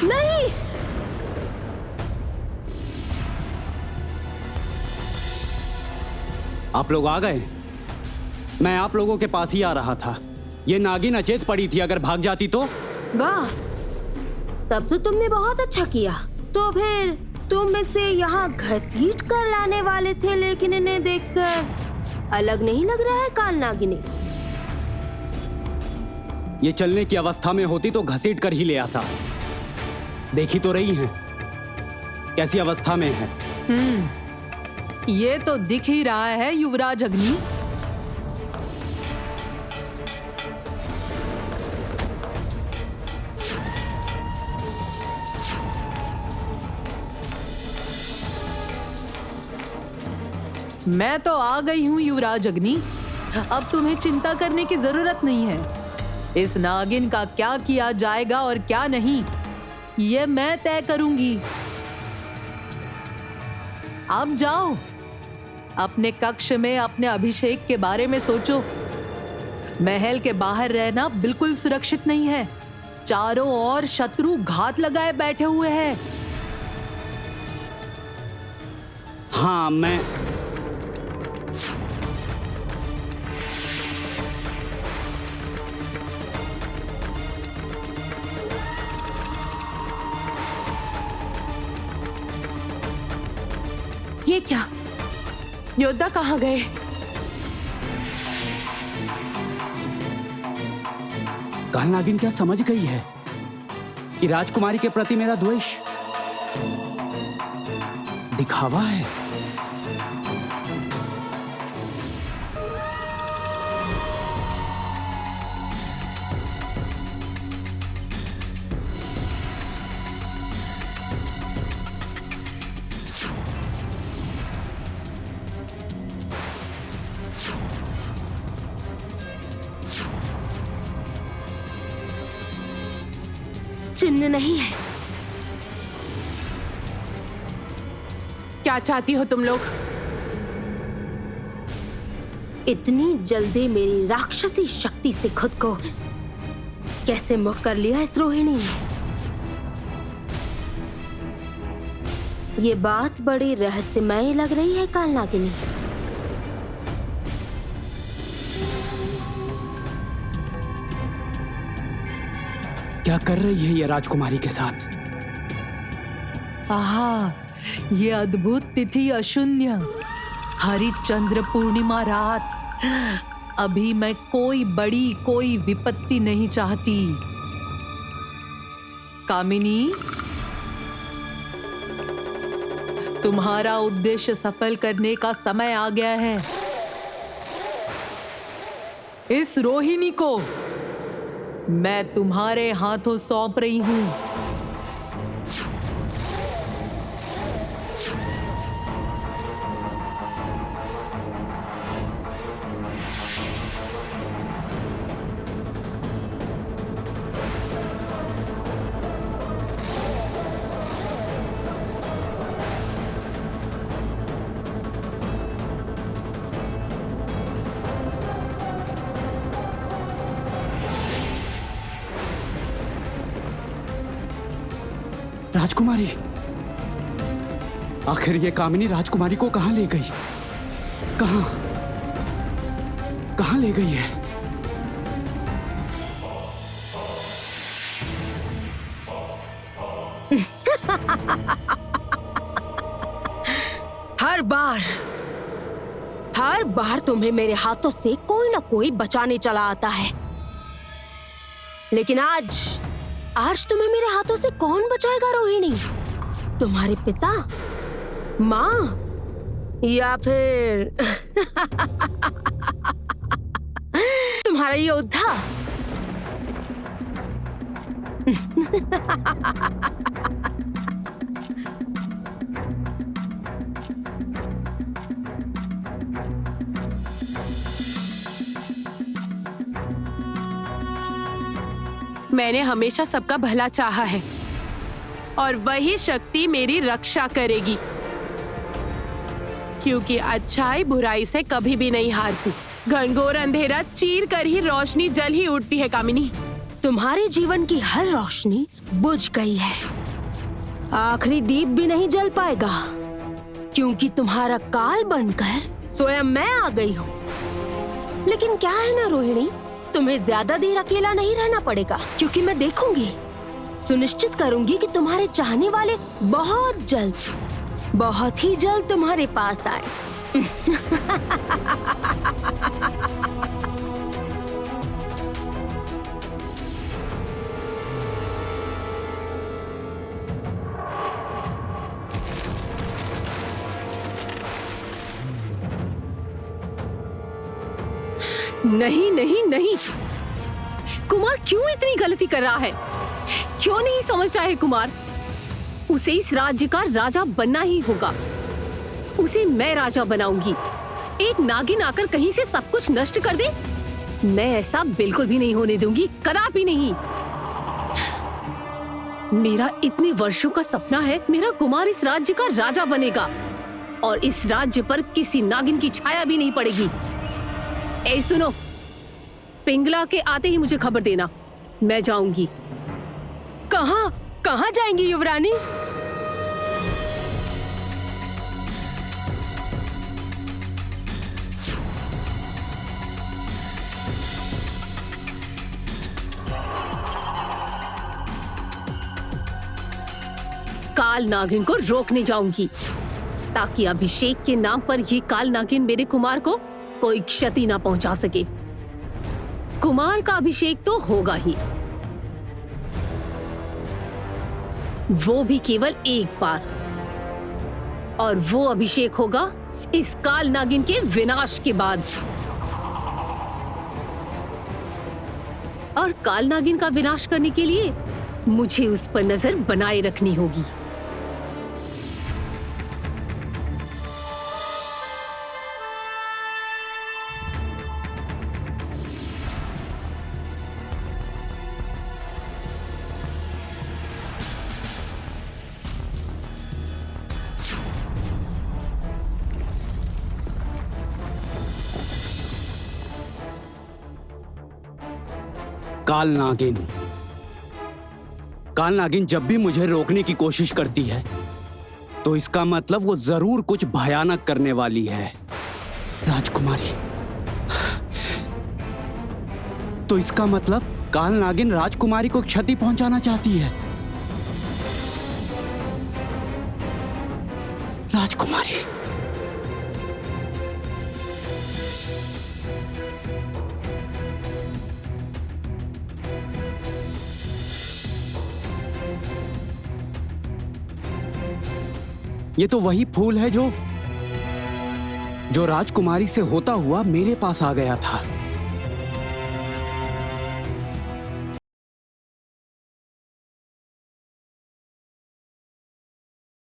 नहीं। आप लोग आ गए? मैं आप लोगों के पास ही आ रहा था। ये नागिन अचेत पड़ी थी, अगर भाग जाती तो। वाह, तब तो तुमने बहुत अच्छा किया। तो फिर तुम इसे यहाँ घसीट कर लाने वाले थे, लेकिन इन्हें देखकर अलग नहीं लग रहा है काल नागिनी। ये चलने की अवस्था में होती तो घसीट कर ही ले आता। देखी तो रही हैं कैसी अवस्था में है। ये तो दिख ही रहा है युवराज अग्नि। मैं तो आ गई हूँ युवराज अग्नि। अब तुम्हें चिंता करने की जरूरत नहीं है। इस नागिन का क्या किया जाएगा और क्या नहीं, ये मैं तय करूंगी। अब जाओ, अपने कक्ष में अपने अभिषेक के बारे में सोचो। महल के बाहर रहना बिल्कुल सुरक्षित नहीं है। चारों ओर शत्रु घात लगाए बैठे हुए हैं। हाँ, मैं ये क्या? योद्धा कहाँ गए? काल नागिन क्या समझ गई है कि राजकुमारी के प्रति मेरा द्वेष दिखावा है? चिन्ह नहीं है। क्या चाहती हो तुम लोग? इतनी जल्दी मेरी राक्षसी शक्ति से खुद को कैसे मुक्त कर लिया इस रोहिणी ने? ये बात बड़ी रहस्यमय लग रही है काल नागिनी। क्या कर रही है ये राजकुमारी के साथ? आहा, ये अद्भुत तिथि अशून्य हरिचंद्र पूर्णिमा रात। अभी मैं कोई विपत्ति नहीं चाहती। कामिनी, तुम्हारा उद्देश्य सफल करने का समय आ गया है। इस रोहिणी को मैं तुम्हारे हाथों सौंप रही हूं। राजकुमारी, आखिर ये कामिनी राजकुमारी को कहां ले गई? कहां ले गई है? हर बार तुम्हें मेरे हाथों से कोई ना कोई बचाने चला आता है, लेकिन आज तुम्हें मेरे हाथों से कौन बचाएगा रोहिणी? तुम्हारे पिता, माँ, या फिर तुम्हारा योद्धा? मैंने हमेशा सबका भला चाहा है और वही शक्ति मेरी रक्षा करेगी, क्योंकि अच्छाई बुराई से कभी भी नहीं हारती। घनघोर अंधेरा चीर कर ही रोशनी जल ही उठती है कामिनी। अब तुम्हारे जीवन की हर रोशनी बुझ गई है। आखिरी दीप भी नहीं जल पाएगा, क्योंकि तुम्हारा काल बनकर स्वयं मैं आ गई हूँ। लेकिन क्या है ना रोहिणी, तुम्हें ज्यादा देर अकेला नहीं रहना पड़ेगा, क्योंकि मैं देखूंगी, सुनिश्चित करूंगी कि तुम्हारे चाहने वाले बहुत ही जल्द तुम्हारे पास आए। नहीं नहीं नहीं, कुमार क्यों इतनी गलती कर रहा है? क्यों नहीं समझ रहा है कुमार? उसे इस राज्य का राजा बनना ही होगा। उसे मैं राजा बनाऊंगी। एक नागिन आकर कहीं से सब कुछ नष्ट कर दे, मैं ऐसा बिल्कुल भी नहीं होने दूंगी, कदापि नहीं। मेरा इतने वर्षों का सपना है, मेरा कुमार इस राज्य का राजा बनेगा और इस राज्य पर किसी नागिन की छाया भी नहीं पड़ेगी। ए सुनो, पिंगला के आते ही मुझे खबर देना, मैं जाऊंगी। कहाँ कहाँ जाएंगी युवरानी? काल नागिन को रोकने जाऊंगी, ताकि अभिषेक के नाम पर ये काल नागिन मेरे कुमार को कोई क्षति ना पहुंचा सके। कुमार का अभिषेक तो होगा ही, वो भी केवल एक बार, और वो अभिषेक होगा इस काल नागिन के विनाश के बाद। और काल नागिन का विनाश करने के लिए मुझे उस पर नजर बनाए रखनी होगी। काल नागिन जब भी मुझे रोकने की कोशिश करती है तो इसका मतलब वो जरूर कुछ भयानक करने वाली है। राजकुमारी, तो इसका मतलब काल नागिन राजकुमारी को क्षति पहुंचाना चाहती है। राजकुमारी, ये तो वही फूल है जो राजकुमारी से होता हुआ मेरे पास आ गया था।